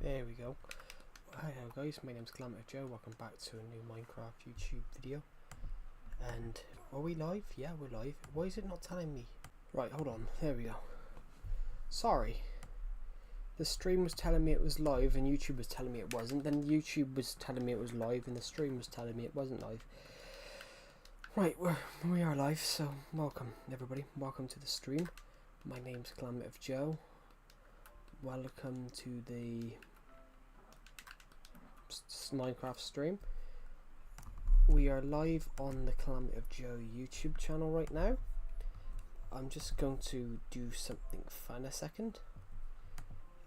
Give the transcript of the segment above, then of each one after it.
There we go. Hello guys, my name's Calamity Joe. Welcome back to a new Minecraft YouTube video. And are we live? Yeah, we're live. Why is it not telling me? Right, hold on. There we go. Sorry. The stream was telling me it was live and YouTube was telling me it wasn't. Then YouTube was telling me it was live and the stream was telling me it wasn't live. Right, we are live, so welcome everybody. Welcome to the stream. My name's Calamity Joe. Welcome to the Minecraft stream. We are live on the Calamity Joe YouTube channel right now. I'm just going to do something fun a second.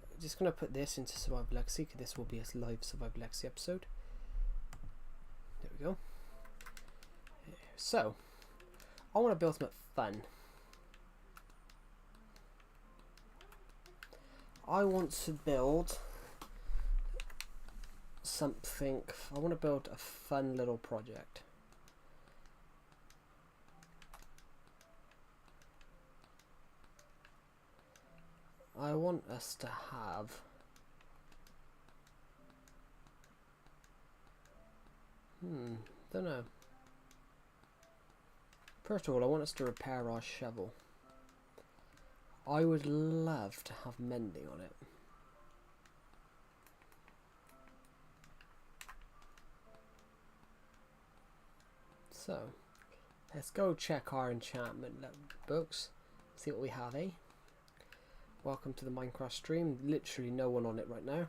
I'm just going to put this into Survival Legacy because this will be a live Survival Legacy episode. There we go. So, I want to build something fun. I want to build something. I want to build a fun little project. I want us to have don't know. First of all, I want us to repair our shovel. I would love to have mending on it. So, let's go check our enchantment books, see what we have, eh? Welcome to the Minecraft stream. Literally no one on it right now.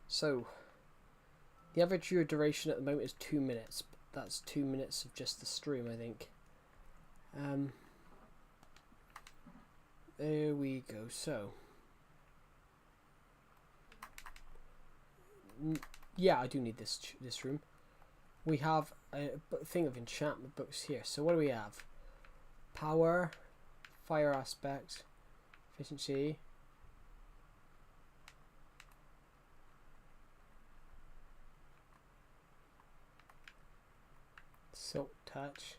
So, the average viewer duration at the moment is 2 minutes. That's 2 minutes of just the stream, I think. There we go. So, yeah, I do need this room. We have a thing of enchantment books here. So what do we have? Power, fire aspect, efficiency, silk touch,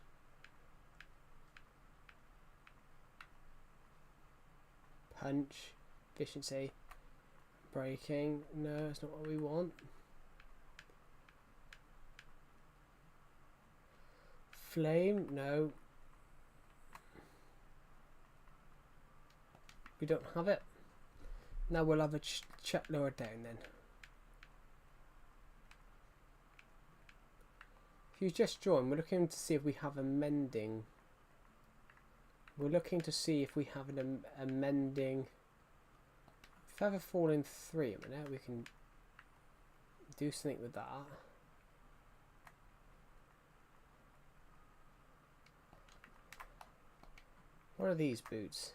punch, efficiency, breaking. No, that's not what we want. Flame, no. We don't have it. Now we'll have a check lower down then. If you just joined, we're looking to see if we have a mending. We're looking to see if we have a mending. Feather falling 3 a minute. We can do something with that. What are these boots?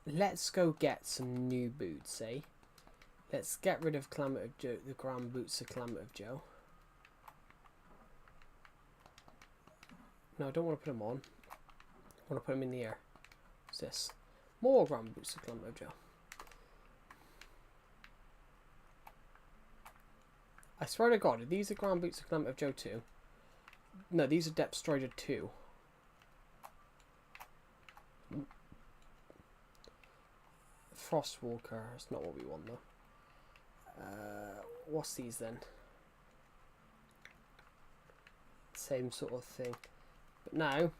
Let's go get some new boots, eh? Let's get rid of Calamity Joe, the ground boots of Calamity Joe. No, I don't want to put them on. I want to put them in the air. What's this? More ground boots of Calamity Joe. I swear to God, are these the ground boots of Calamity Joe 2? No, these are Depth Strider 2. Frostwalker, that's not what we want though. What's these then? Same sort of thing. But now,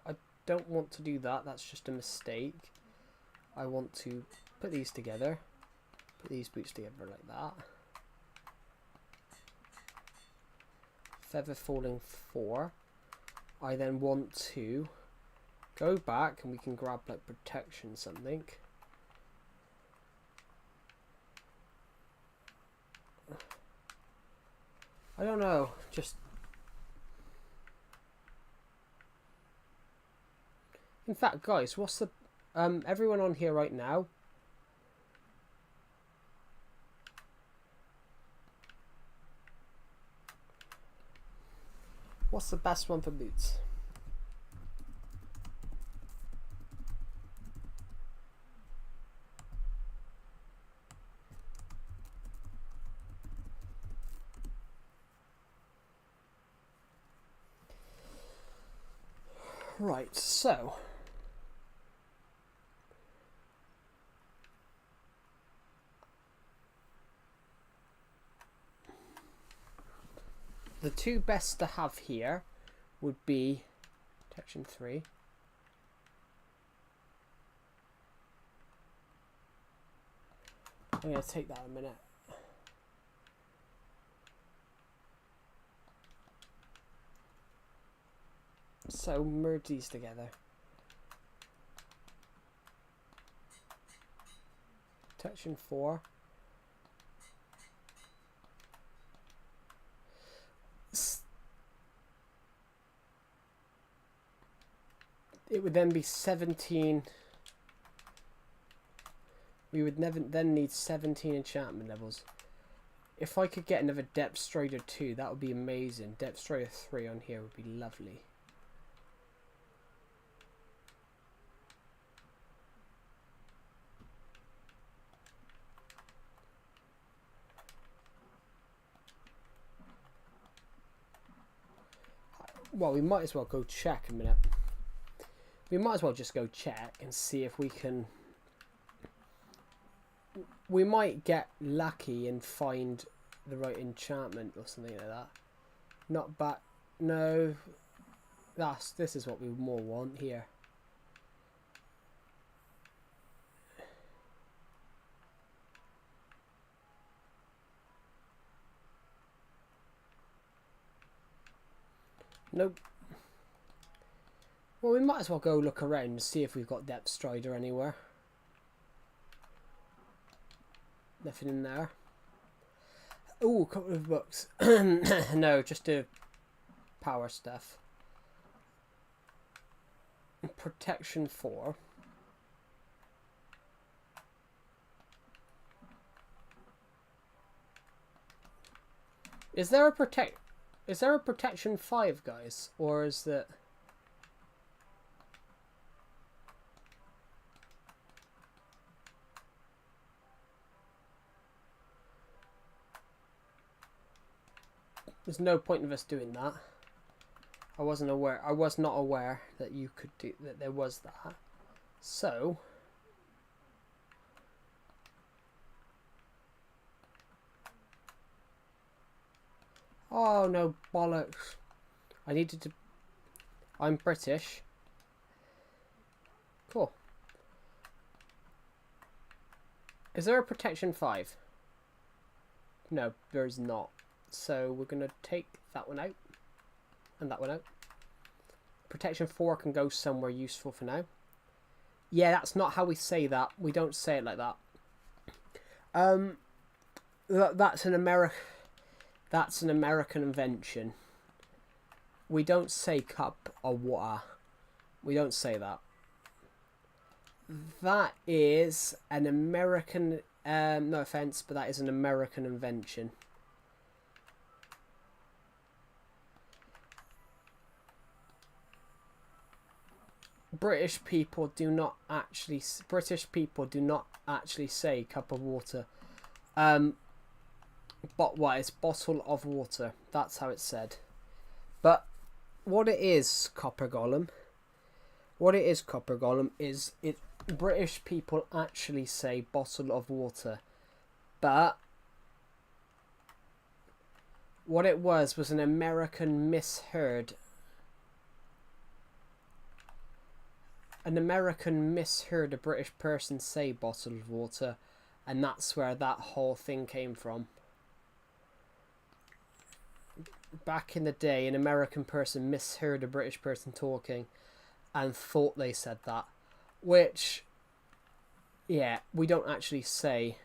I don't want to do that, that's just a mistake. I want to put these together, put these boots together like that. Feather falling 4. I then want to go back and we can grab like protection something. I don't know, just in fact guys, what's the everyone on here right now, what's the best one for boots? Right, so the two best to have here would be protection 3. I'm going to take that in a minute. So merge these together. Protection 4. It would then be 17. We would then need 17 enchantment levels. If I could get another Depth Strider 2, that would be amazing. Depth Strider 3 on here would be lovely. Well, we might as well go check a minute. We might as well just go check and see if we can... We might get lucky and find the right enchantment or something like that. Not bad. No. This is what we more want here. Nope. Well, we might as well go look around and see if we've got Depth Strider anywhere. Nothing in there. Oh, a couple of books. No, just the power stuff. Protection 4. Is there a protection 5, guys? Or is that... There's no point of us doing that. I was not aware that you could do that. There was that. So oh no, bollocks. I needed to... I'm British. Cool. Is there a protection 5? No, there is not. So we're going to take that one out and that one out. Protection 4 can go somewhere useful for now. Yeah, that's not how we say that. We don't say it like that. That's an American invention. We don't say cup or water. We don't say that. That is an American... no offense, but that is an American invention. British people do not actually say cup of water. But what is bottle of water? That's how it's said. But what it is, Copper Golem. What it is, Copper Golem, is it British people actually say bottle of water. But what it was an American misheard. An American misheard a British person say bottle of water, and that's where that whole thing came from. Back in the day, an American person misheard a British person talking and thought they said that, which, yeah, we don't actually say.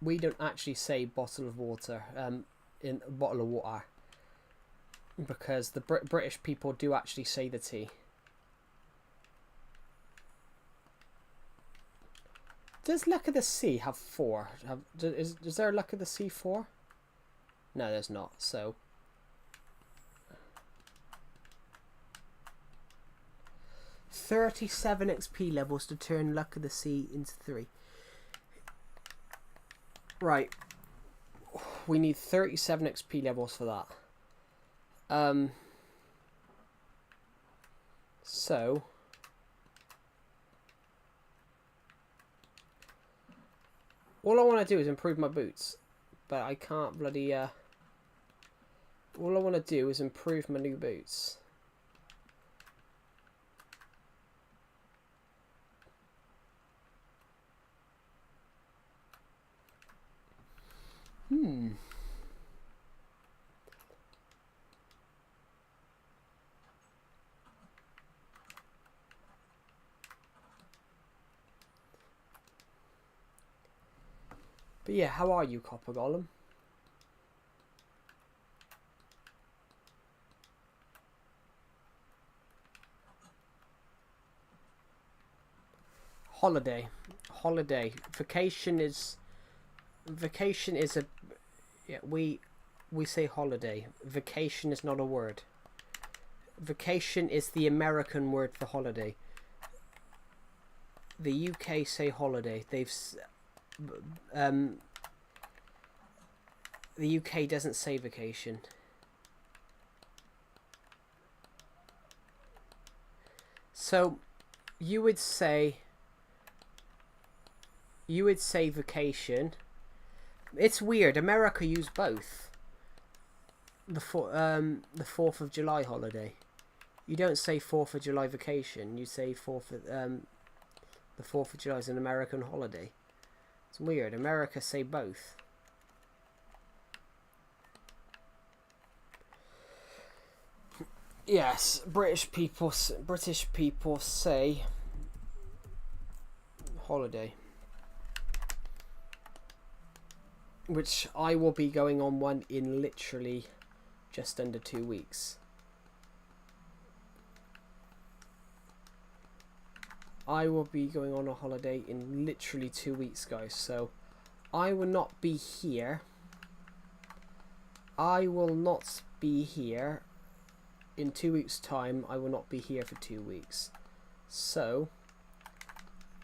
We don't actually say bottle of water, in a bottle of water. Because the British people do actually say the T. Does Luck of the Sea have 4? Is there a Luck of the Sea 4? No, there's not. So 37 XP levels to turn Luck of the Sea into 3. Right. we need 37 XP levels for that. So all I want to do is improve my boots, but I can't bloody all I want to do is improve my new boots. But yeah, how are you, Copper Golem? Holiday. Vacation is a, yeah, we say holiday. Vacation is not a word. Vacation is the American word for holiday. The UK say holiday. The UK doesn't say vacation. So you would say vacation. It's weird. America use both. The 4th of July holiday. You don't say 4th of July vacation. You say the 4th of July is an American holiday. It's weird. America say both. Yes, British people say holiday. Which I will be going on one in literally just under 2 weeks. I will be going on a holiday in literally 2 weeks, guys. So I will not be here. I will not be here in 2 weeks' time. I will not be here for 2 weeks. So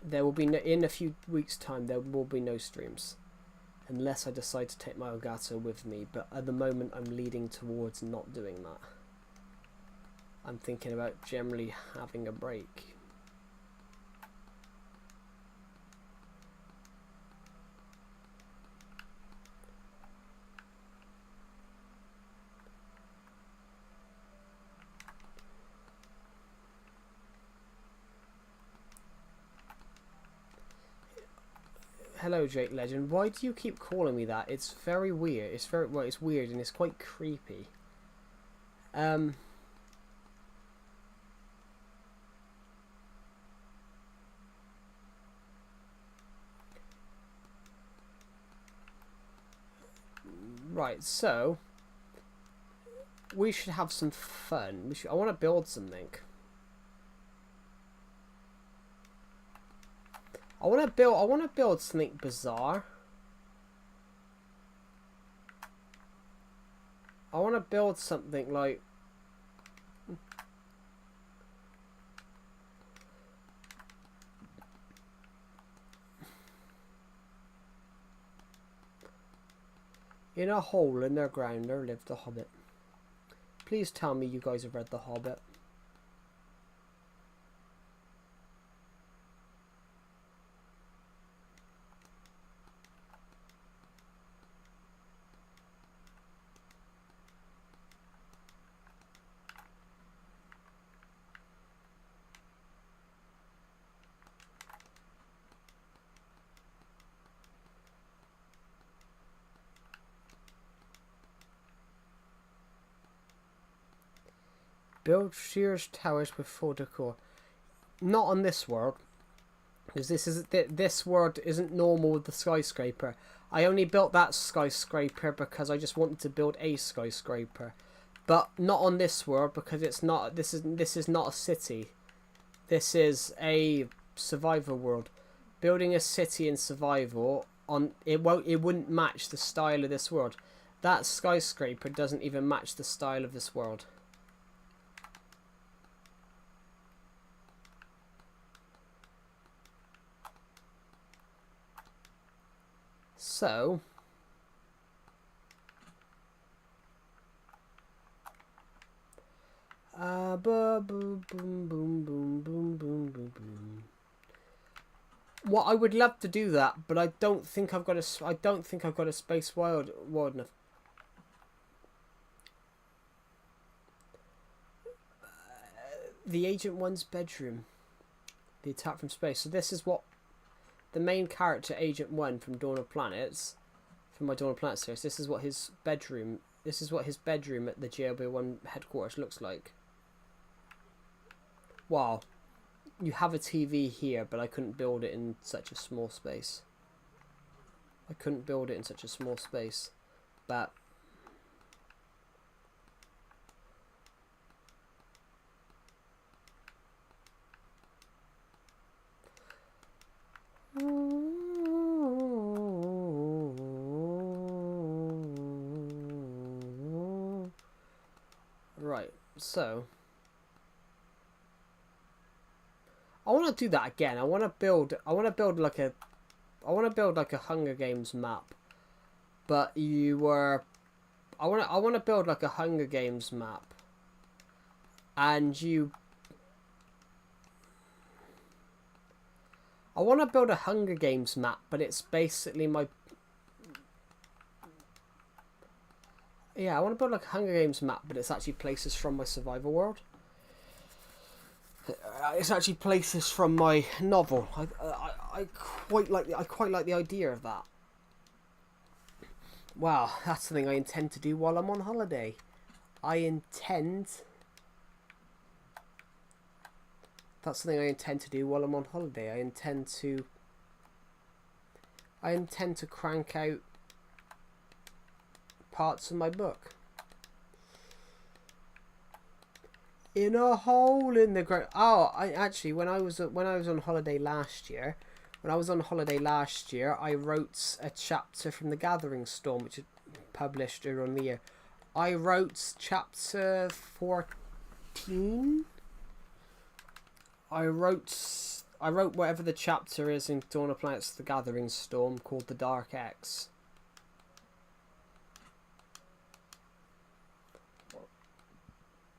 there will be in a few weeks' time there will be no streams. Unless I decide to take my Elgato with me, but at the moment I'm leading towards not doing that. I'm thinking about generally having a break. Hello, Jake Legend. Why do you keep calling me that? It's very weird. It's weird and it's quite creepy. Right, so we should have some fun. I want to build something. I want to build something bizarre. I want to build something like in a hole in their ground there lived a hobbit. Please tell me you guys have read The Hobbit. Build shears towers with full decor. Not on this world, because this world isn't normal with the skyscraper. I only built that skyscraper because I just wanted to build a skyscraper, but not on this world because it's not. This is not a city. This is a survivor world. Building a city in survival it wouldn't match the style of this world. That skyscraper doesn't even match the style of this world. So boom, boom, boom, boom, boom, boom, boom, boom. What I would love to do that, but I don't think I've got a. I don't think I've got a space wide enough. The Agent 1's bedroom. The attack from space. So this is what the main character, Agent 1 from Dawn of Planets, from my Dawn of Planets series. This is what his bedroom. This is what his bedroom at the GLB1 headquarters looks like. Wow. You have a TV here, but I couldn't build it in such a small space. I couldn't build it in such a small space. But right, so I want to do that again. I want to build like a Hunger Games map. But I want to build like a Hunger Games map. And I want to build a Hunger Games map, but it's basically my... Yeah, I want to build like a Hunger Games map, but it's actually places from my survival world. It's actually places from my novel. I quite like the idea of that. Wow, that's something I intend to do while I'm on holiday. That's something I intend to do while I'm on holiday. I intend to crank out parts of my book. In a hole in the ground. Oh, when I was on holiday last year, I wrote a chapter from The Gathering Storm, which is published earlier in the year. I wrote chapter 14. I wrote whatever the chapter is in Dawn of Planets: The Gathering Storm, called The Dark X.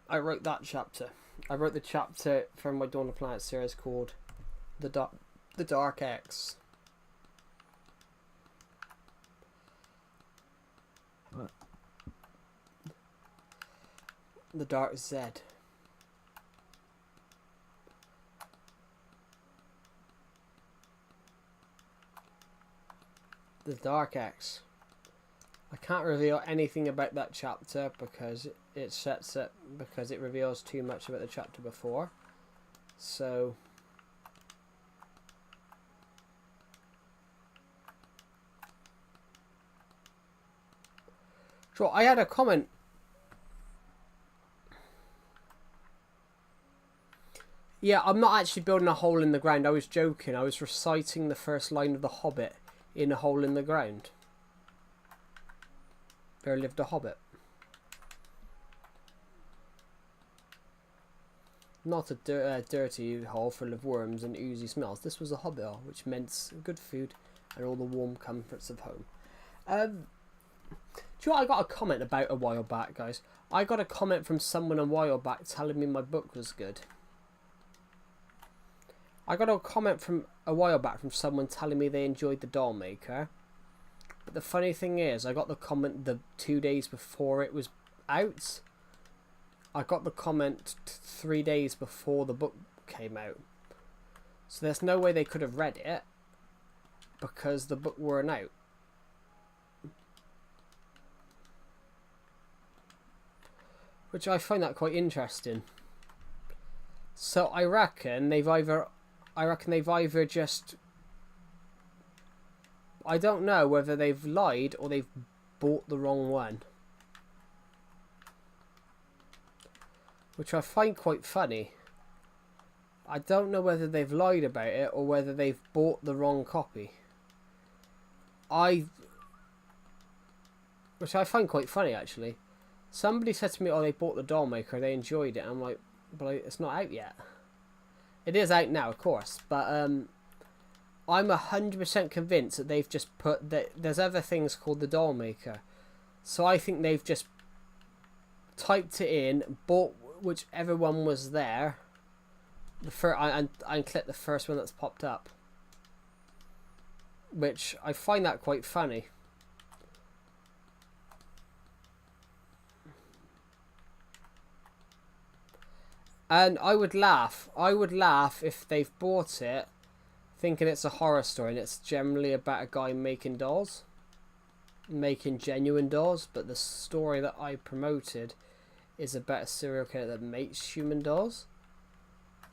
I wrote that chapter. I wrote the chapter from my Dawn of Planets series called The Dark X. What? The Dark Z. The Dark X. I can't reveal anything about that chapter because it reveals too much about the chapter before. So sure, I had a comment. Yeah, I'm not actually building a hole in the ground. I was joking. I was reciting the first line of The Hobbit in a hole in the ground. There lived a hobbit. Not a dirty hole full of worms and oozy smells. This was a hobbit hole, which meant good food and all the warm comforts of home. Do you know what I got a comment about a while back, guys? I got a comment from someone a while back telling me my book was good. I got a comment from a while back from someone telling me they enjoyed The Doll Maker. But the funny thing is, I got the comment the 2 days before it was out. I got the comment 3 days before the book came out. So there's no way they could have read it because the book weren't out. Which I find that quite interesting. So I reckon they've either just... I don't know whether they've lied or they've bought the wrong one. Which I find quite funny. I don't know whether they've lied about it or whether they've bought the wrong copy. Which I find quite funny, actually. Somebody said to me, oh, they bought The Doll Maker, they enjoyed it. I'm like, but it's not out yet. It is out now, of course, but I'm 100% convinced that they've just put that there's other things called The Doll Maker. So I think they've just typed it in, bought whichever one was there. The first, I clicked the first one that's popped up, which I find that quite funny. And I would laugh if they've bought it thinking it's a horror story and it's generally about a guy making dolls, making genuine dolls, but the story that I promoted is about a serial killer that makes human dolls.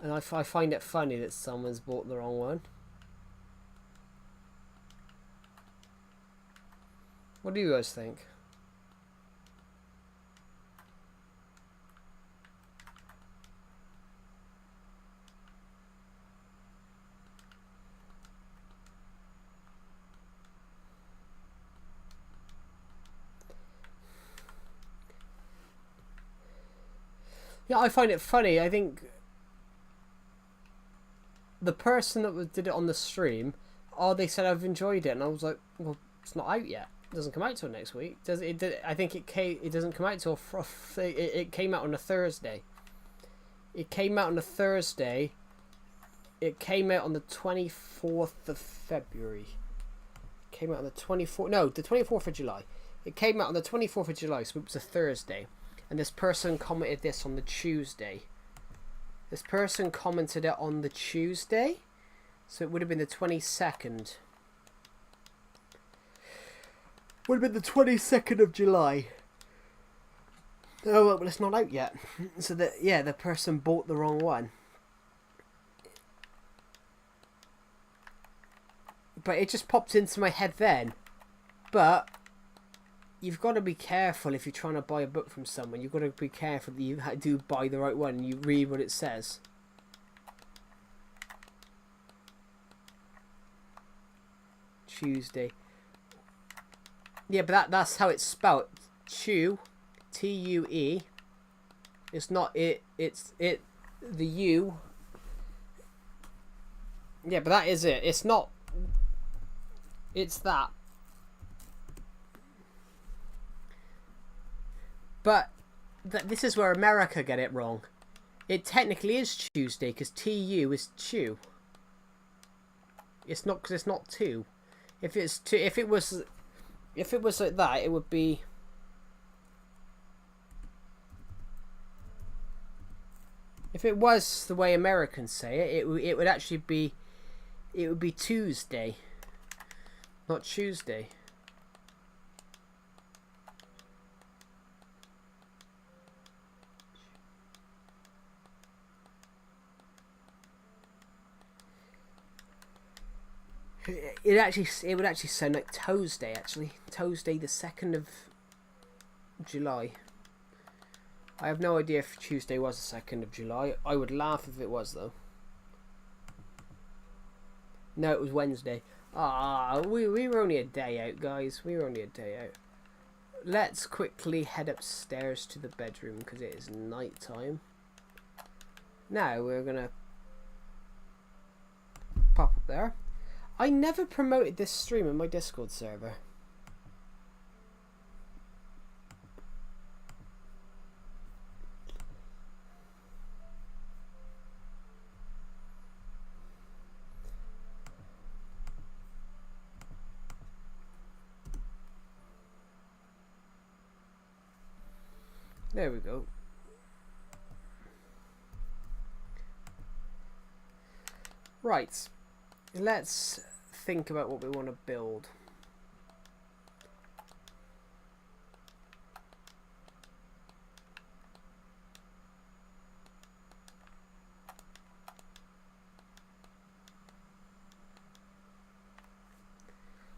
And I find it funny that someone's bought the wrong one. What do you guys think? Yeah, I find it funny. I think the person that did it on the stream, they said I've enjoyed it, and I was like, well, it's not out yet. It doesn't come out till next week. Does it? I think it doesn't come out till it came out on a Thursday. It came out on a Thursday. It came out on the 24th of February. It came out on the 24th. No, the 24th of July. It came out on the 24th of July, so it was a Thursday. And this person commented this on the Tuesday. This person commented it on the Tuesday, so it would have been the 22nd. Would have been the 22nd of July. Oh, well, it's not out yet. So the person bought the wrong one. But it just popped into my head then. But you've got to be careful if you're trying to buy a book from someone. You've got to be careful that you do buy the right one and you read what it says. Tuesday. Yeah, but that's how it's spelled. Tue, T-U-E. It's not it. It's it. The U. Yeah, but that is it. It's not. It's that. But this is where America get it wrong. It technically is Tuesday because T-U is Tue. It's not because it's not two. If it was like that, it would be. If it was the way Americans say it, it would actually be. It would be Tuesday, not Tuesday. It would actually sound like Tuesday, actually. Tuesday the 2nd of July. I have no idea if Tuesday was the 2nd of July. I would laugh if it was, though. No, it was Wednesday. We were only a day out, guys. We were only a day out. Let's quickly head upstairs to the bedroom because it is night time. Now we're going to pop up there. I never promoted this stream in my Discord server. There we go. Right. Let's think about what we want to build.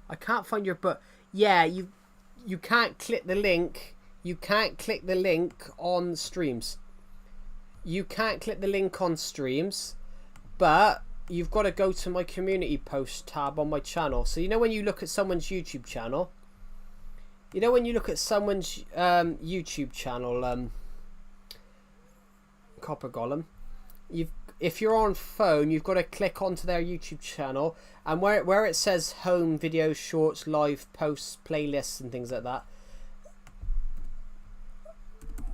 I can't find your book. Yeah, you can't click the link. You can't click the link on streams. You can't click the link on streams, but you've got to go to my community post tab on my channel. So you know when you look at someone's YouTube channel, Copper Golem, if you're on phone, you've got to click onto their YouTube channel, and where it says home, videos, shorts, live posts, playlists, and things like that,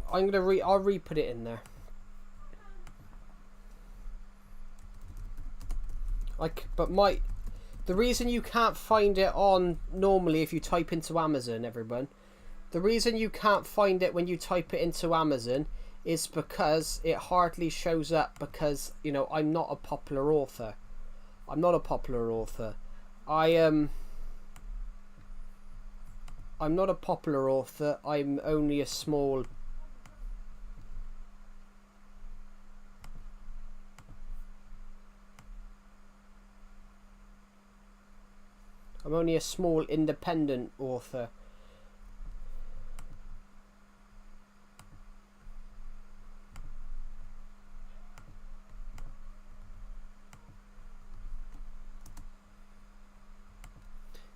I'll re-put it in there. The reason you can't find it on normally if you type into Amazon, everyone, the reason you can't find it when you type it into Amazon is because it hardly shows up because, you know, I'm not a popular author. I'm not a popular author. I'm not a popular author. I'm only a small... I'm only a small independent author.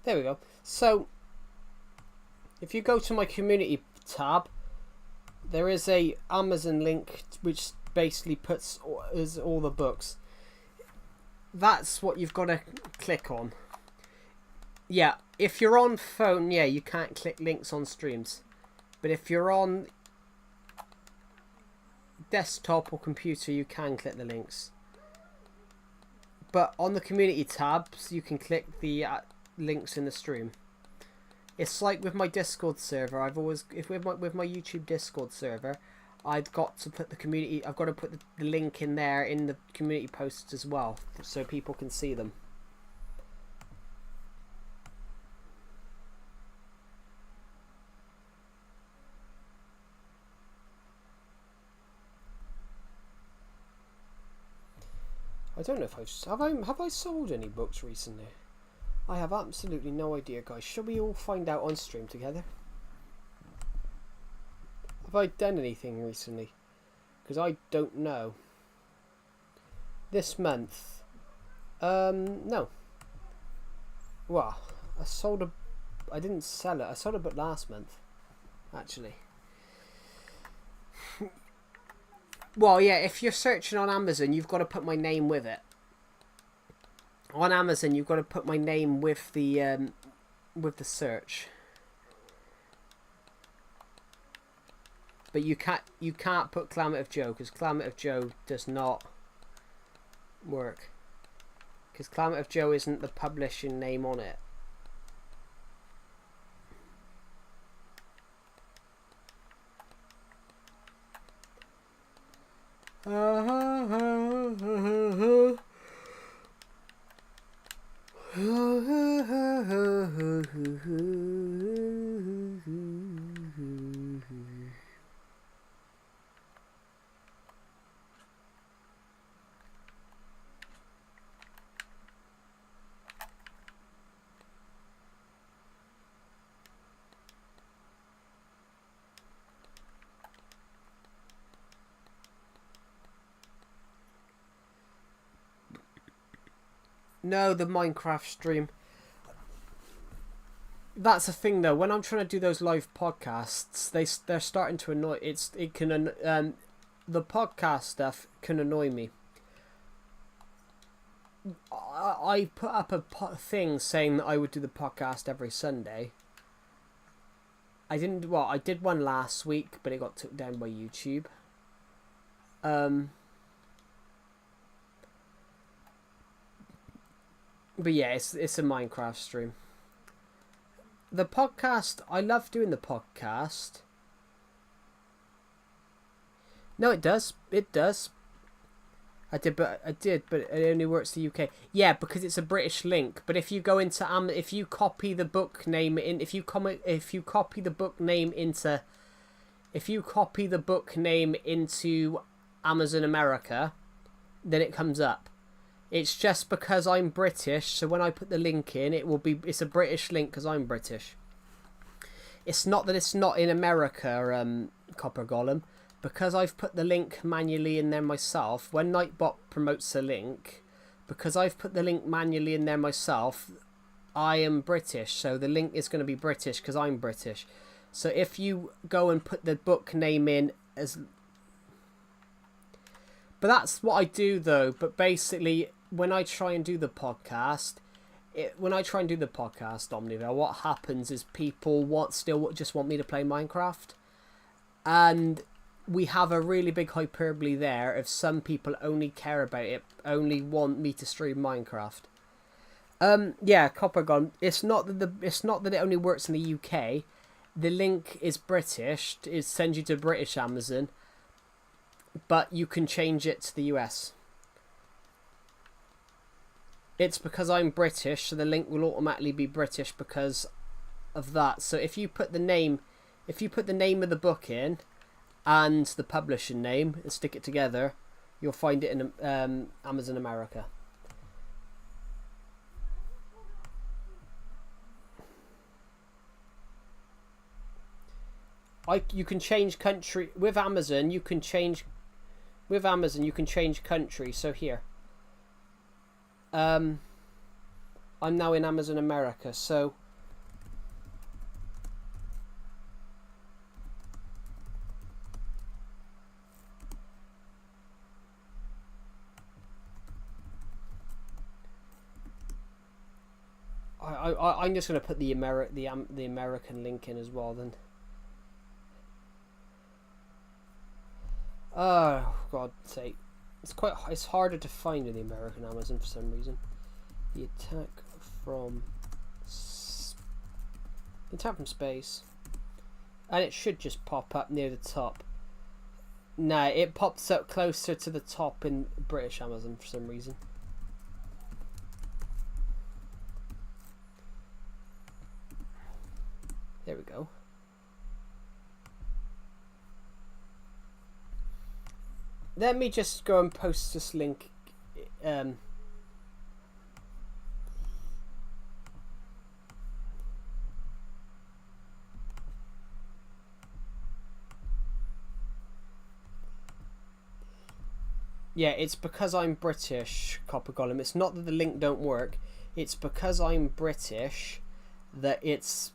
There we go. So, if you go to my community tab, there is a Amazon link which basically puts all the books. That's what you've got to click on. Yeah, if you're on phone, yeah, you can't click links on streams. But if you're on desktop or computer, you can click the links. But on the community tabs, you can click the links in the stream. It's like with my Discord server. I've always, with my YouTube Discord server, I've got to put I've got to put the link in there in the community posts as well, so people can see them. I don't know if have I sold any books recently. I have absolutely no idea, guys. Shall we all find out on stream together? Have I done anything recently? Because I don't know. This month, no. Well, I didn't sell it. I sold a book last month, actually. Well, yeah, if you're searching on Amazon, you've got to put my name with it. On Amazon, you've got to put my name with the search. But you can't put Calamity of Joe, because Calamity of Joe does not work. Because Calamity of Joe isn't the publishing name on it. No, the Minecraft stream. That's the thing, though. When I'm trying to do those live podcasts, they're starting to annoy. The podcast stuff can annoy me. I put up a thing saying that I would do the podcast every Sunday. I didn't. Well, I did one last week, but it got took down by YouTube. But yeah, it's a Minecraft stream. The podcast, I love doing the podcast. No, it does. It does. I did, but it only works the UK. Yeah, because it's a British link. But if you go into if you copy the book name if you copy the book name into Amazon America, then it comes up. It's just because I'm British, so when I put the link in, it's a British link because I'm British. It's not that it's not in America, Copper Golem, because I've put the link manually in there myself. When Nightbot promotes a link, because I've put the link manually in there myself, I am British, so the link is going to be British because I'm British. So if you go and put the book name in as... But that's what I do, though. But basically, when I try and do the podcast, Omnivore, what happens is people just want me to play Minecraft. And we have a really big hyperbole there if some people only care about it, only want me to stream Minecraft. Yeah, Coppergon. It's not that it only works in the UK. The link is British. It sends you to British Amazon, but you can change it to the US. It's because I'm British, so the link will automatically be British because of that. So if you put the name of the book in and the publishing name and stick it together, you'll find it in Amazon America. You can change country with Amazon. You can change country. So here, I'm now in Amazon America. So I'm just going to put the American link in as well then. Oh, God's sake. It's harder to find in the American Amazon for some reason. The attack from space. And it should just pop up near the top. Nah, it pops up closer to the top in British Amazon for some reason. There we go. Let me just go and post this link. Yeah, it's because I'm British, Copper Golem. It's not that the link don't work. It's because I'm British that it's...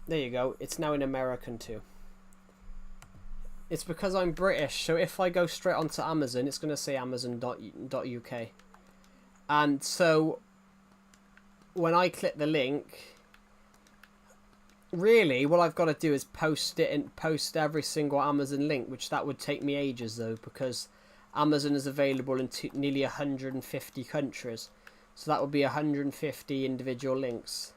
There you go. It's now in American too. It's because I'm British, so if I go straight onto Amazon, it's going to say amazon.uk. And so, when I click the link, really, what I've got to do is post it and post every single Amazon link, which that would take me ages, though, because Amazon is available in nearly 150 countries. So that would be 150 individual links.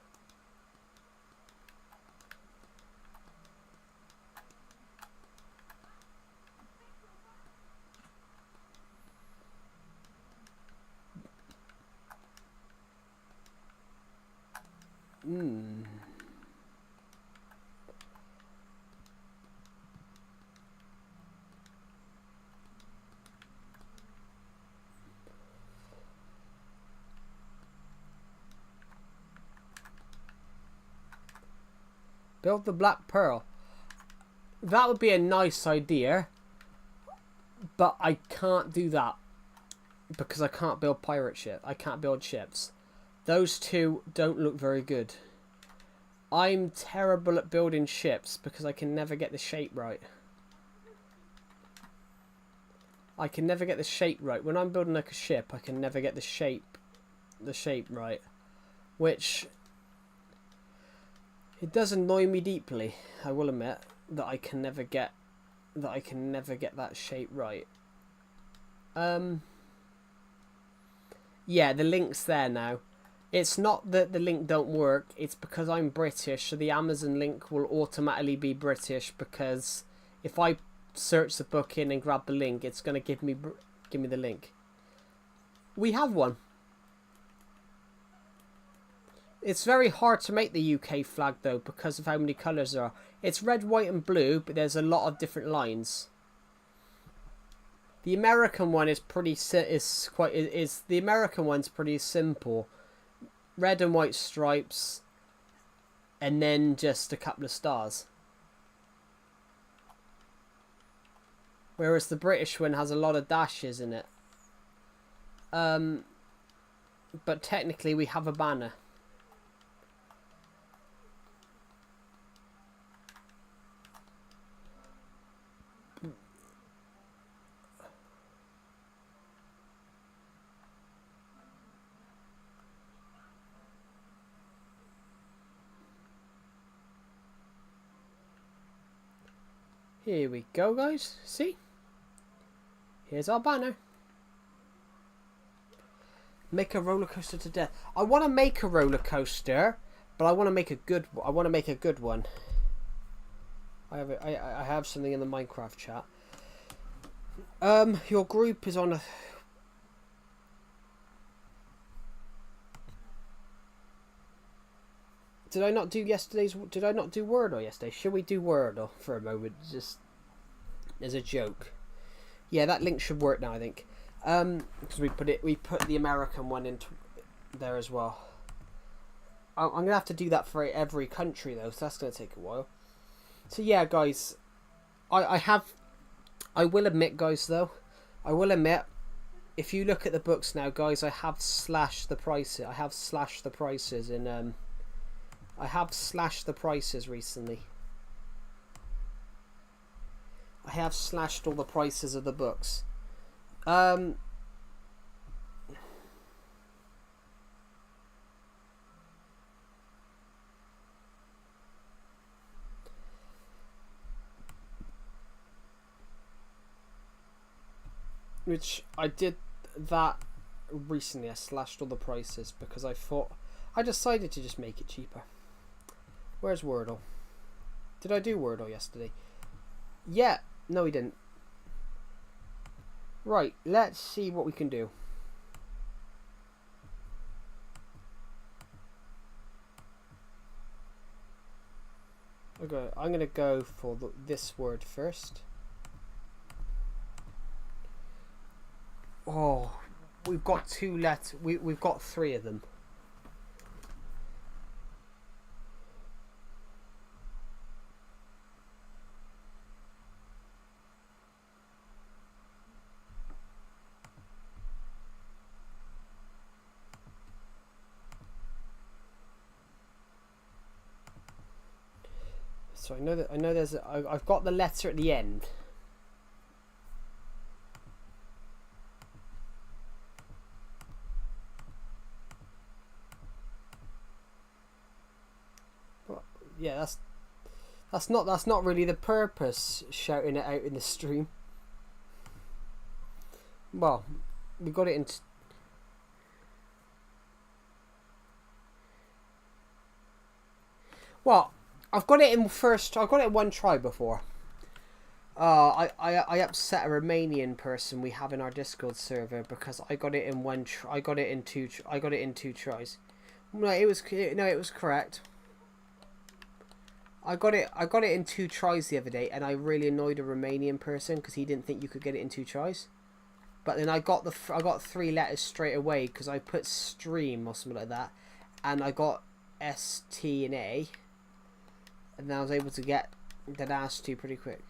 Build the Black Pearl. That would be a nice idea, but I can't do that because I can't build pirate ship. I can't build ships. Those two don't look very good. I'm terrible at building ships because I can never get the shape right. I can never get the shape right. When I'm building like a ship, I can never get the shape right, which it does annoy me deeply. I will admit that I can never get that shape right. Yeah, the link's there now. It's not that the link don't work, it's because I'm British, so the Amazon link will automatically be British, because if I search the book in and grab the link, it's going to give me the link. We have one. It's very hard to make the UK flag though because of how many colours there are. It's red, white and blue, but there's a lot of different lines. The American one is pretty the American one's pretty simple. Red and white stripes and then just a couple of stars. Whereas the British one has a lot of dashes in it. But technically we have a banner. Here we go, guys. See? Here's our banner. Make a roller coaster to death. I want to make a roller coaster, but I want to make a good. I want to make a good one. I have something in the Minecraft chat. Your group is on a. Did I not do yesterday's? Did I not do Wordle yesterday? Should we do Wordle for a moment, just as a joke? Yeah, that link should work now, I think. Because we put the American one into there as well. I'm gonna have to do that for every country though, so that's gonna take a while. So yeah, guys, I will admit, guys, though, I will admit, if you look at the books now, guys, I have slashed the prices. I have slashed the prices in I have slashed the prices recently. I have slashed all the prices of the books. Which I did that recently. I slashed all the prices because I decided to just make it cheaper. Where's Wordle? Did I do Wordle yesterday? Yeah. No, we didn't. Right, let's see what we can do. Okay, I'm going to go for this word first. Oh, we've got two letters. We've got three of them. So I know there's I've got the letter at the end. But yeah, that's not really the purpose, shouting it out in the stream. Well, we got it in. Well, I've got it in first. I've got it in one try before. I upset a Romanian person we have in our Discord server because I got it in one. I got it in two. I got it in two tries. No, it was correct. I got it in two tries the other day, and I really annoyed a Romanian person because he didn't think you could get it in two tries. But then I got three letters straight away because I put stream or something like that, and I got S, T, and A. And then I was able to get the last two pretty quick.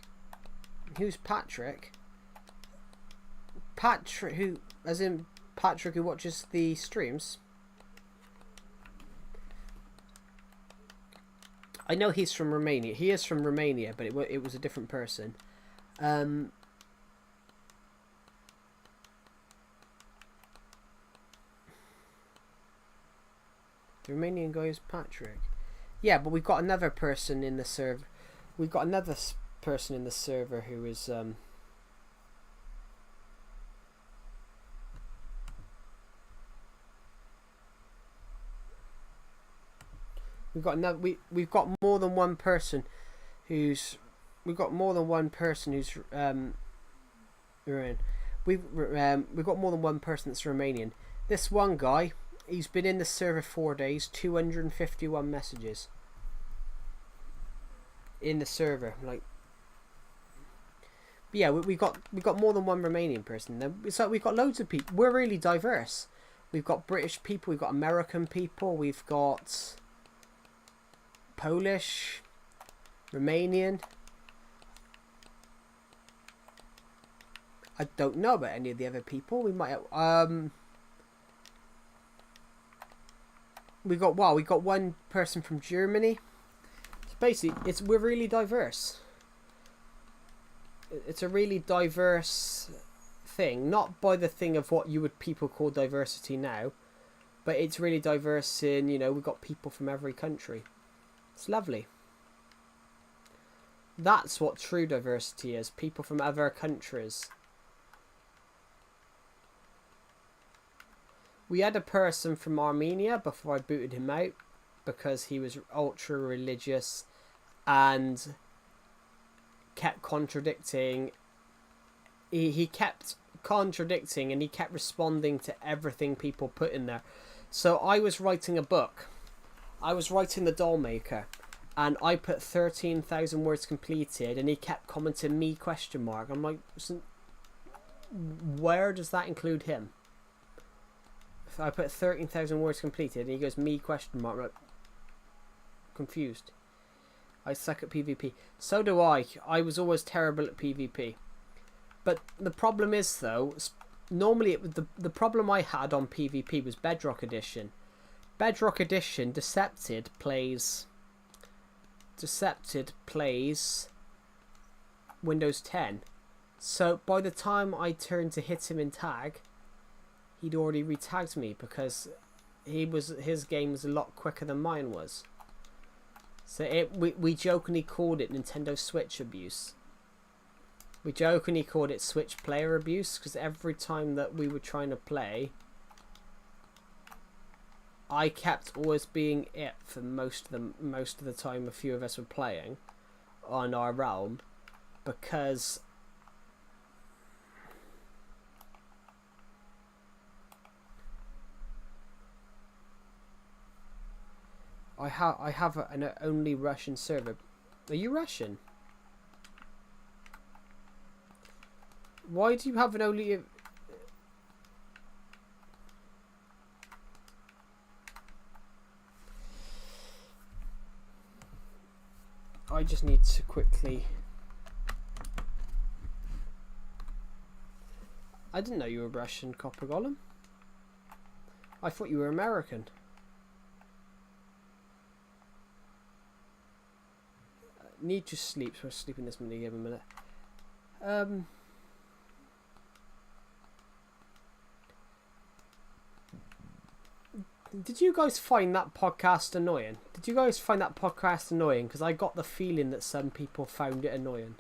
Who's Patrick? Patrick, who, as in Patrick who watches the streams? I know he's from Romania. He is from Romania, but it was a different person. The Romanian guy is Patrick. Yeah, but we've got another person in the server. We've got another person in the server who is we've got more than one person who's We've got more than one person who's we've got more than one person that's Romanian. This one guy, he's been in the server 4 days, 251 messages in the server. Like, yeah, we got more than one Romanian person. Then it's like we've got loads of people. We're really diverse. We've got British people, we've got American people, we've got Polish, Romanian. I don't know about any of the other people. We might have, we got one person from Germany. So basically, we're really diverse. It's a really diverse thing, not by the thing of what you would people call diversity now, but it's really diverse in, you know, we've got people from every country. It's lovely. That's what true diversity is. People from other countries. We had a person from Armenia before I booted him out because he was ultra religious and kept contradicting. He kept contradicting and he kept responding to everything people put in there. So I was writing a book. I was writing The Doll Maker, and I put 13,000 words completed, and he kept commenting me ? I'm like, where does that include him? I put 13,000 words completed, and he goes me ? I'm like, confused. I suck at PvP. So do I. I was always terrible at PvP. But the problem is, though, normally the problem I had on PvP was Bedrock Edition. Bedrock Edition, Decepted plays Windows 10. So by the time I turned to hit him in tag, he'd already retagged me because his game was a lot quicker than mine was. So we jokingly called it Nintendo Switch abuse. We jokingly called it Switch player abuse because every time that we were trying to play, I kept always being it for most of the time a few of us were playing on our realm, because I have an only Russian server. Are you Russian? Why do you have an only? I just need to quickly. I didn't know you were Russian, Copper Golem. I thought you were American. Need to sleep, so I'll sleep in this mini game in a minute. Did you guys find that podcast annoying? Because I got the feeling that some people found it annoying.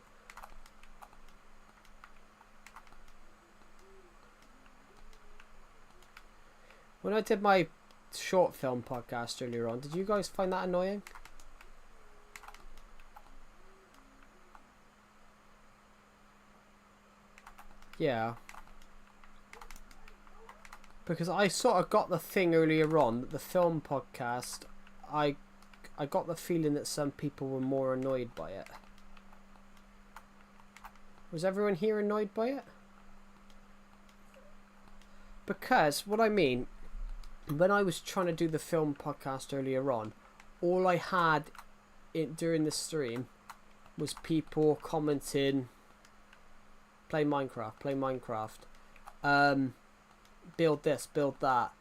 When I did my short film podcast earlier on, did you guys find that annoying? Yeah. Because I sort of got the thing earlier on that the film podcast, I got the feeling that some people were more annoyed by it. Was everyone here annoyed by it? Because, what I mean, when I was trying to do the film podcast earlier on, all I had during the stream was people commenting, play Minecraft, build this, build that,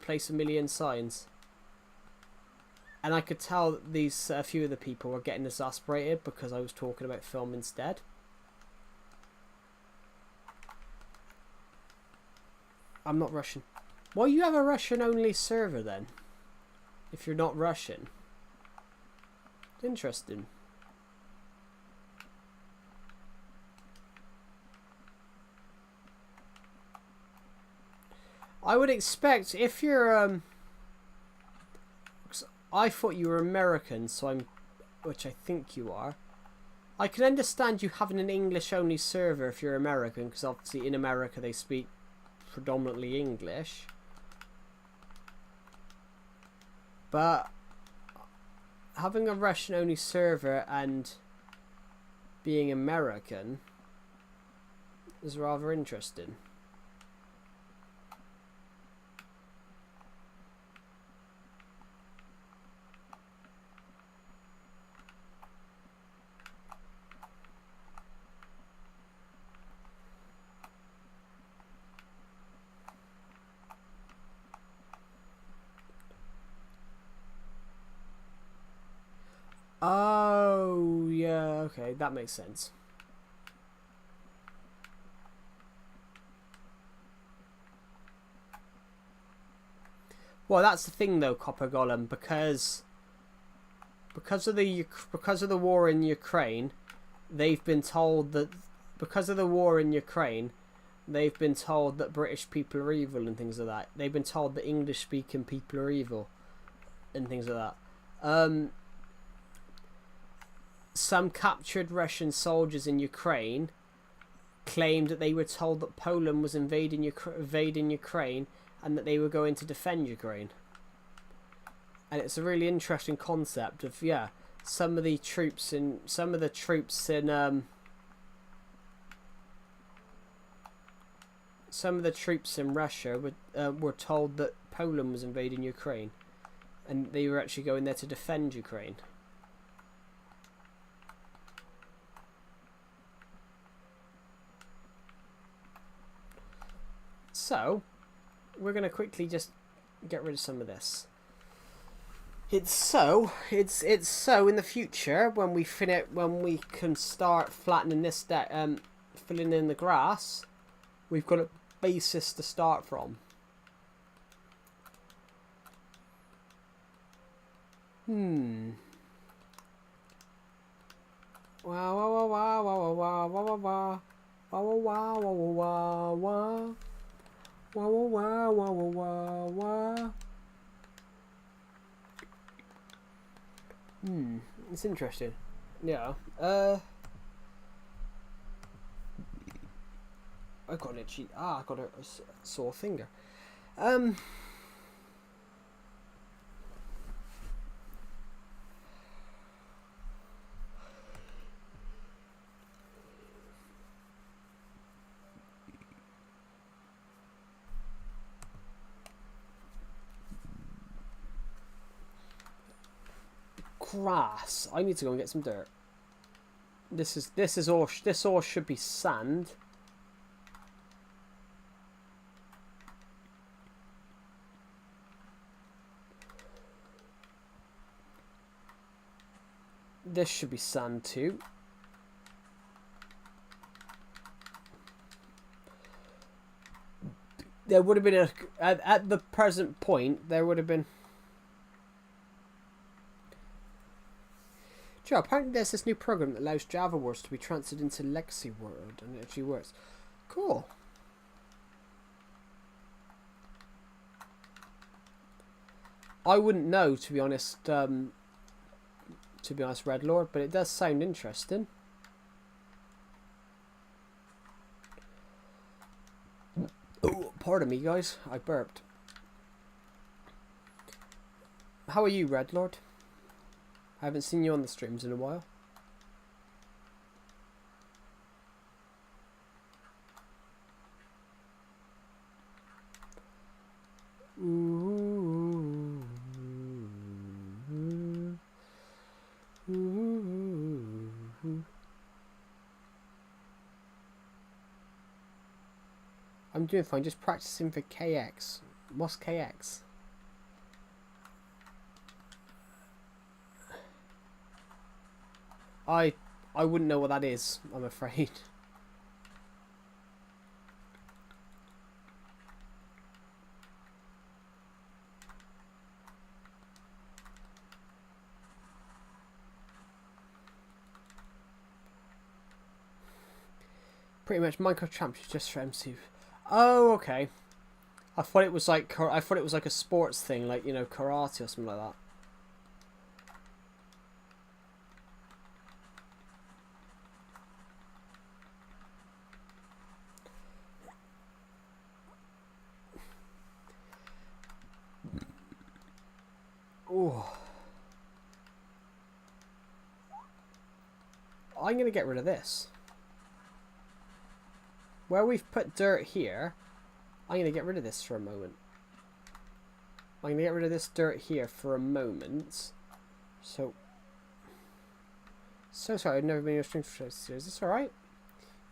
place a million signs. And I could tell that a few of the people were getting exasperated because I was talking about film instead. I'm not Russian. Why you have a Russian only server then? If you're not Russian. Interesting. I would expect if you're I thought you were American, which I think you are. I can understand you having an English only server if you're American, because obviously in America they speak predominantly English. But having a Russian only server and being American is rather interesting. Oh, yeah, okay, that makes sense. Well, that's the thing though, Copper Golem, because because of the war in Ukraine, they've been told that they've been told that British people are evil and things like that. They've been told that English-speaking people are evil and things like that. Some captured Russian soldiers in Ukraine claimed that they were told that Poland was invading Ukraine and that they were going to defend Ukraine. And it's a really interesting concept of some of the troops in Russia were told that Poland was invading Ukraine, and they were actually going there to defend Ukraine. So, we're going to quickly just get rid of some of this. It's so in the future when we can start flattening this filling in the grass, we've got a basis to start from. Wow wow wow wow wow wow wow wow wow wow wow wow. Wow, wow, wow, wow, wow, wow. It's interesting. Yeah. I got an itchy. I got a sore finger. Grass. I need to go and get some dirt. This all should be sand. This should be sand too. There would have been at the present point there would have been. Apparently there's this new program that allows Java words to be translated into Legacy Word, and it actually works. Cool. I wouldn't know, to be honest, Red Lord, but it does sound interesting. Oh, pardon me, guys. I burped. How are you, Red Lord? I haven't seen you on the streams in a while. I'm doing fine, just practicing for KX. What's KX? I wouldn't know what that is, I'm afraid. Pretty much Minecraft Champions just for MC. Oh, okay. I thought it was like a sports thing, like, you know, karate or something like that. Oh. I'm going to get rid of this. Where we've put dirt here, I'm going to get rid of this for a moment. I'm going to get rid of this dirt here for a moment. So sorry, I've never been on a stream for series. Is this alright?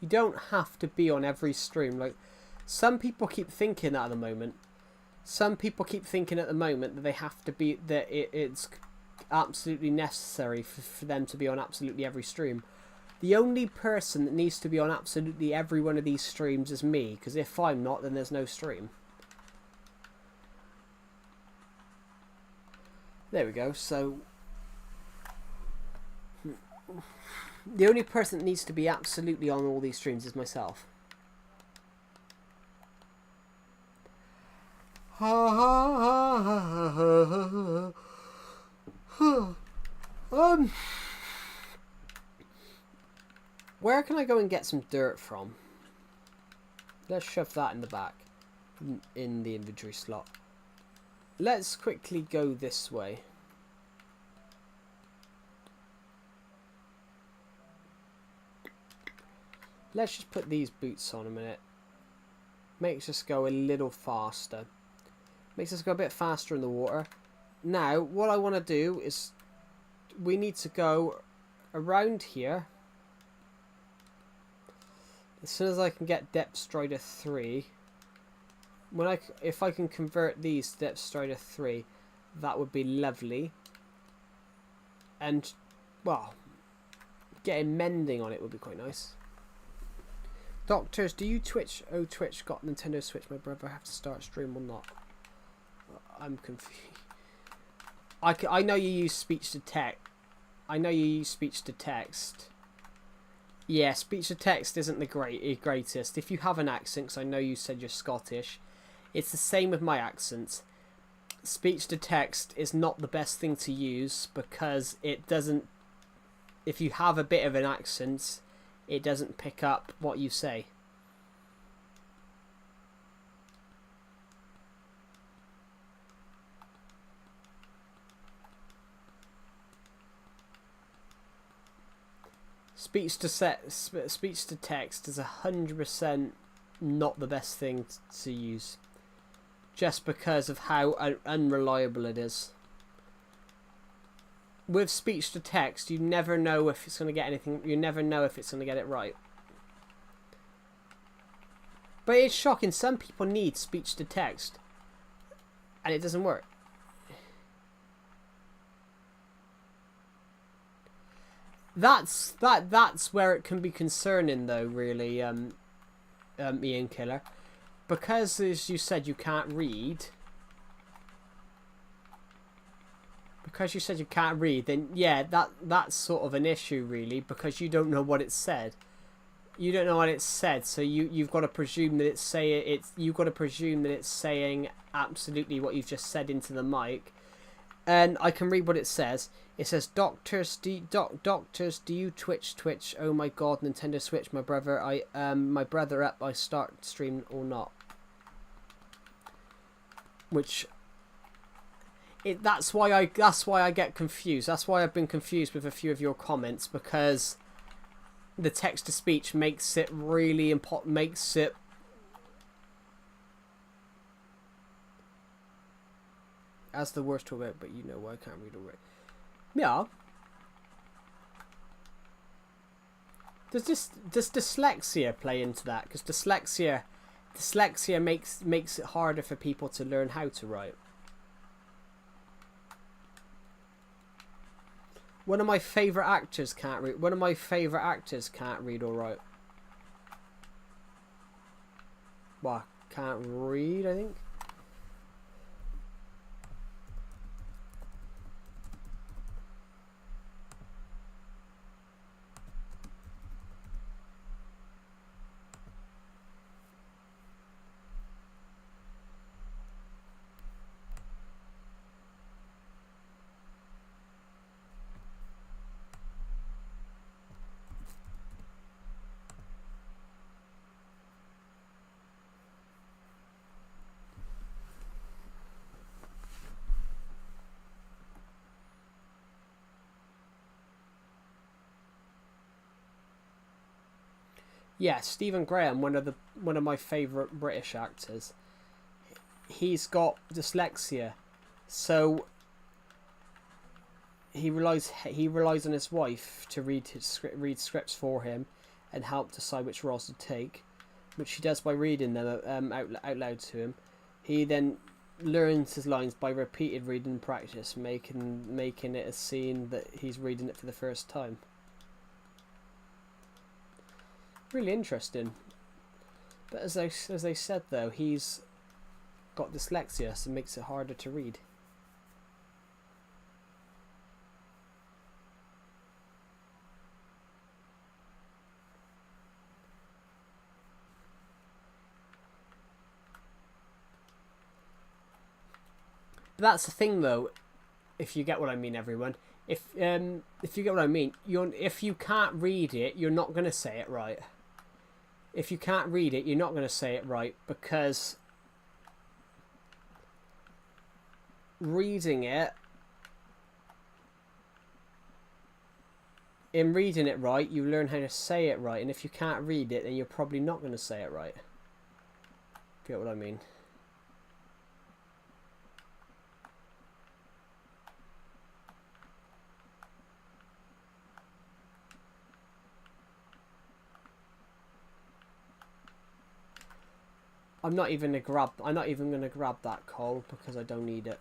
You don't have to be on every stream. Like, some people keep thinking that at the moment. Some people keep thinking at the moment that they have to be, that it's absolutely necessary for them to be on absolutely every stream. The only person that needs to be on absolutely every one of these streams is me, because if I'm not, then there's no stream. There we go. So The only person that needs to be absolutely on all these streams is myself. Where can I go and get some dirt from? Let's shove that in the back, in the inventory slot. Let's quickly go this way. Let's just put these boots on a minute. Makes us go a little faster. Makes us go a bit faster in the water. Now, what I want to do is, we need to go around here. As soon as I can get Depth Strider 3, if I can convert these to Depth Strider 3, that would be lovely. And, well, getting mending on it would be quite nice. Doctors, do you Twitch? Oh, Twitch got Nintendo Switch. My brother have to start stream or not? I'm confused. I know you use speech to text. I know you use speech to text. Yeah, speech to text isn't the greatest. If you have an accent, because I know you said you're Scottish, it's the same with my accent. Speech to text is not the best thing to use because it doesn't. If you have a bit of an accent, it doesn't pick up what you say. Speech to text is 100% not the best thing to use, just because of how unreliable it is. With speech to text, you never know if it's going to get anything. You never know if it's going to get it right. But it's shocking. Some people need speech to text, and it doesn't work. That's where it can be concerning, though. Really, Ian Killer, because as you said, you can't read. Because you said you can't read, then yeah, that's sort of an issue, really, because you don't know what it said. You don't know what it said, so you've got to presume that you've got to presume that it's saying absolutely what you've just said into the mic. And I can read what it says. It says, doctors, do you Twitch? Oh my god, Nintendo Switch, my brother up, I start stream or not. Which that's why I get confused. That's why I've been confused with a few of your comments, because the text to speech makes it really important. Makes it as the worst to it, but you know why I can't read all right. Yeah. Does dyslexia play into that? Because dyslexia makes it harder for people to learn how to write. One of my favourite actors can't read. One of my favourite actors can't read or write. Well, can't read, I think. Yeah, Stephen Graham, one of my favourite British actors. He's got dyslexia, so he relies on his wife to read scripts for him and help decide which roles to take, which he does by reading them out loud to him. He then learns his lines by repeated reading practice, making it a scene that he's reading it for the first time. Really interesting. But as they said, though, he's got dyslexia, so it makes it harder to read. that's the thing, though. If you get what I mean, everyone. If you get what I mean, if you can't read it, you're not going to say it right. If you can't read it, you're not going to say it right, because reading it, in reading it right, you learn how to say it right, and if you can't read it, then you're probably not going to say it right. If you get what I mean. I'm not even going to grab that coal because I don't need it.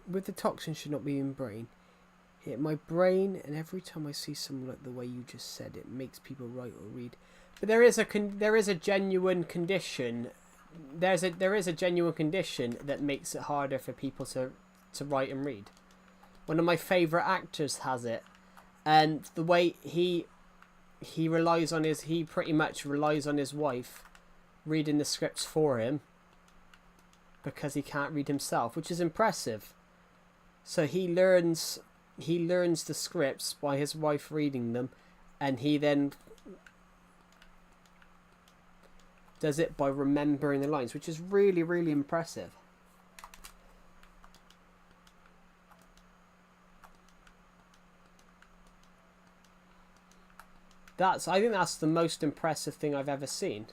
With the toxin should not be in brain. Hit my brain, and every time I see someone like the way you just said, it makes people write or read. But there is a genuine condition. There is a genuine condition that makes it harder for people to write and read. One of my favourite actors has it, and the way he pretty much relies on his wife reading the scripts for him because he can't read himself, which is impressive. So he learns the scripts by his wife reading them, and he then does it by remembering the lines, which is really, really impressive. I think that's the most impressive thing I've ever seen.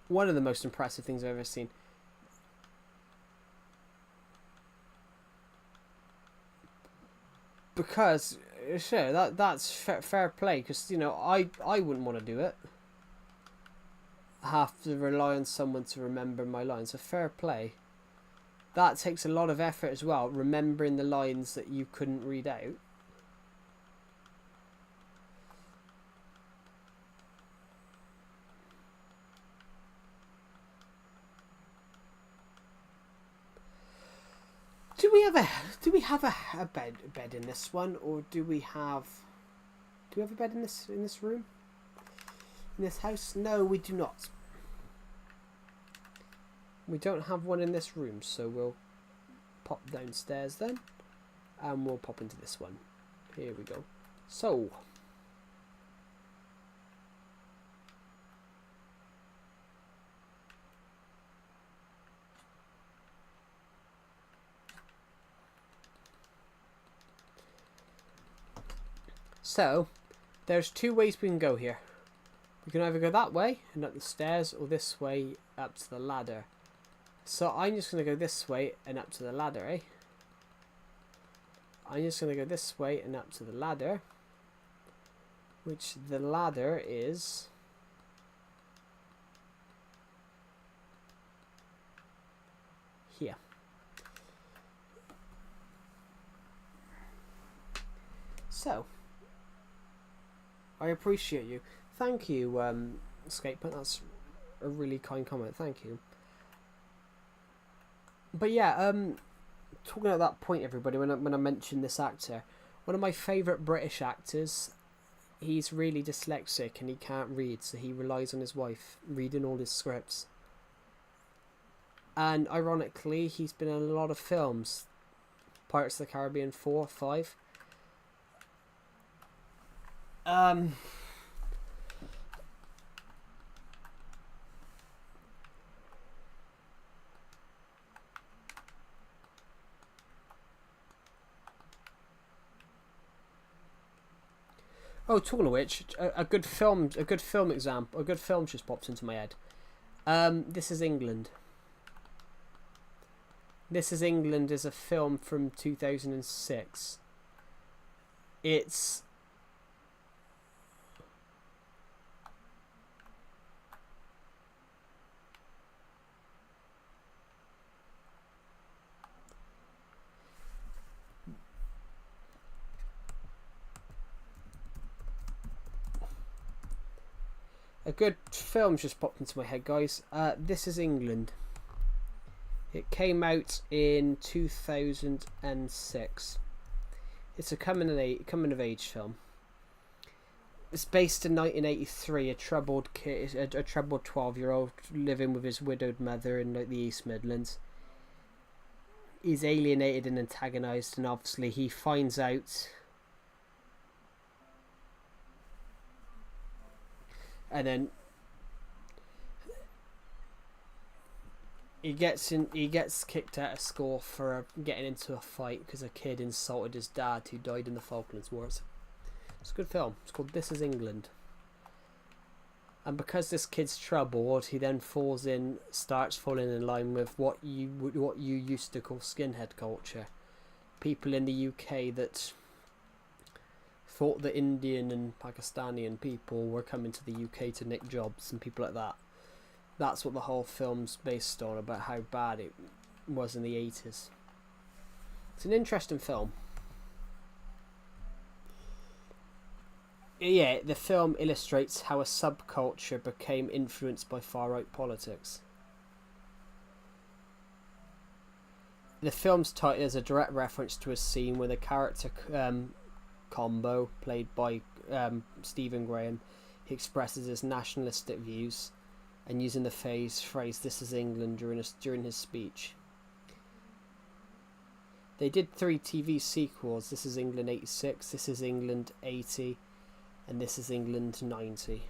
One of the most impressive things I've ever seen. Because, sure, that's fair play. Because, you know, I wouldn't want to do it. Have to rely on someone to remember my lines. So fair play. That takes a lot of effort as well. Remembering the lines that you couldn't read out. Do we have a bed in this one, or do we have a bed in this room? In this house? No, we do not. We don't have one in this room, so we'll pop downstairs then, and we'll pop into this one. Here we go. So there's two ways we can go here. We can either go that way and up the stairs, or this way up to the ladder. So I'm just going to go this way and up to the ladder, eh? I'm just going to go this way and up to the ladder, which the ladder is here. So I appreciate you. Thank you, Skatepunk. That's a really kind comment. Thank you. But yeah, talking at that point, everybody, when I mentioned this actor, one of my favourite British actors, he's really dyslexic and he can't read, so he relies on his wife reading all his scripts. And ironically, he's been in a lot of films. Pirates of the Caribbean 4, 5. Oh, talking of which, a good film example, a good film just popped into my head. This is England. This is England is a film from 2006. It's A good film just popped into my head, guys. This is England. It came out in 2006. It's a coming of age film. It's based in 1983. A troubled 12-year-old living with his widowed mother in like the East Midlands. He's alienated and antagonised, and obviously he finds out. And then he gets kicked out of school for getting into a fight because a kid insulted his dad who died in the Falklands Wars. It's a good film. It's called This Is England. And because this kid's troubled, he then starts falling in line with what you used to call skinhead culture. People in the UK that thought that Indian and Pakistani people were coming to the UK to nick jobs and people like that. That's what the whole film's based on, about how bad it was in the 80s. It's an interesting film. Yeah, the film illustrates how a subculture became influenced by far-right politics. The film's title is a direct reference to a scene where the character Combo, played by Stephen Graham, he expresses his nationalistic views and using the phrase "This is England" during his speech. They did 3 TV sequels: This is England 86, This is England 80, and This is England 90.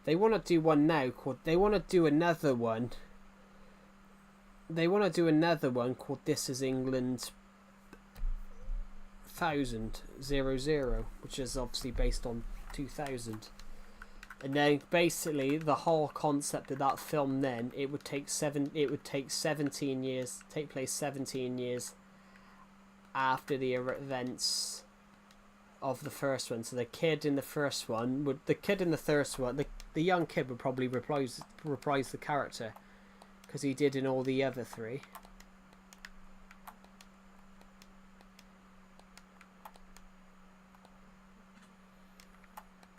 They want to do one now called. They want to do another one. They want to do another one called This Is England 1000, which is obviously based on 2000. And then basically the whole concept of that film, then it would take 17 years, take place 17 years after the events of the first one. So the kid in the first one would, the young kid would probably reprise the character, because he did in all the other 3.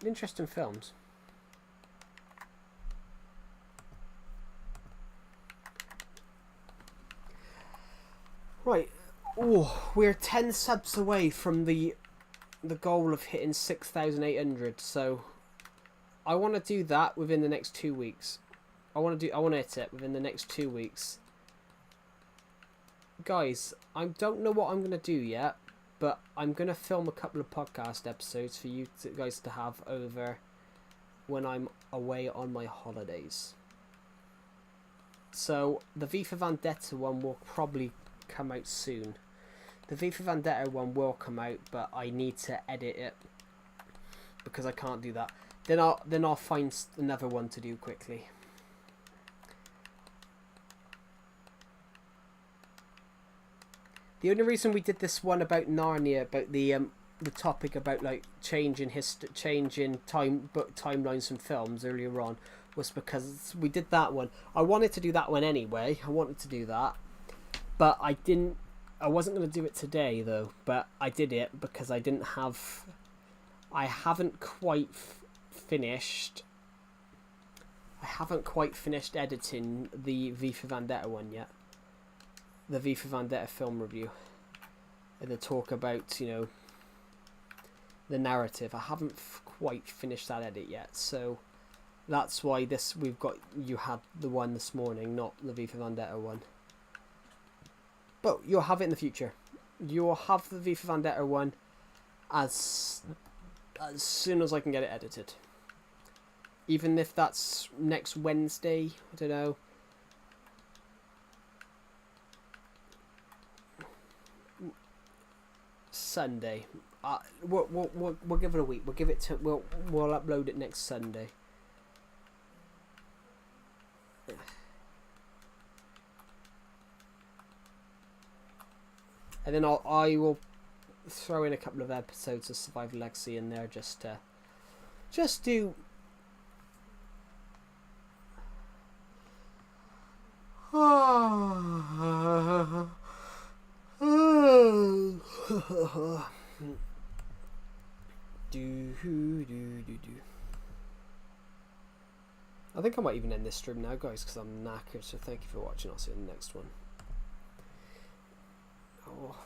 Interesting films. Right. Oh, we're 10 subs away from the goal of hitting 6,800. So I want to do that within the next 2 weeks. I want to hit it within the next 2 weeks. Guys, I don't know what I'm going to do yet, but I'm going to film a couple of podcast episodes for you guys to have over when I'm away on my holidays. So the V for Vendetta one will probably come out soon. The V for Vendetta one will come out, but I need to edit it because I can't do that. Then I'll find another one to do quickly. The only reason we did this one about Narnia, about the topic about like changing timelines from films earlier on, was because we did that one. I wanted to do that one anyway. I wanted to do that, but I didn't. I wasn't going to do it today though, but I did it because I didn't have. I haven't quite finished. I haven't quite finished editing the V for Vendetta one yet. The V for Vendetta film review, and the talk about, you know, the narrative. I haven't quite finished that edit yet, so that's why you had the one this morning, not the V for Vendetta one. But you'll have it in the future. You'll have the V for Vendetta one as soon as I can get it edited. Even if that's next Wednesday, I don't know. Sunday. We'll give it a week. We'll upload it next Sunday. And then I will throw in a couple of episodes of Survival Legacy in there just to Just do. I think I might even end this stream now, guys, because I'm knackered. So thank you for watching. I'll see you in the next one. Oh.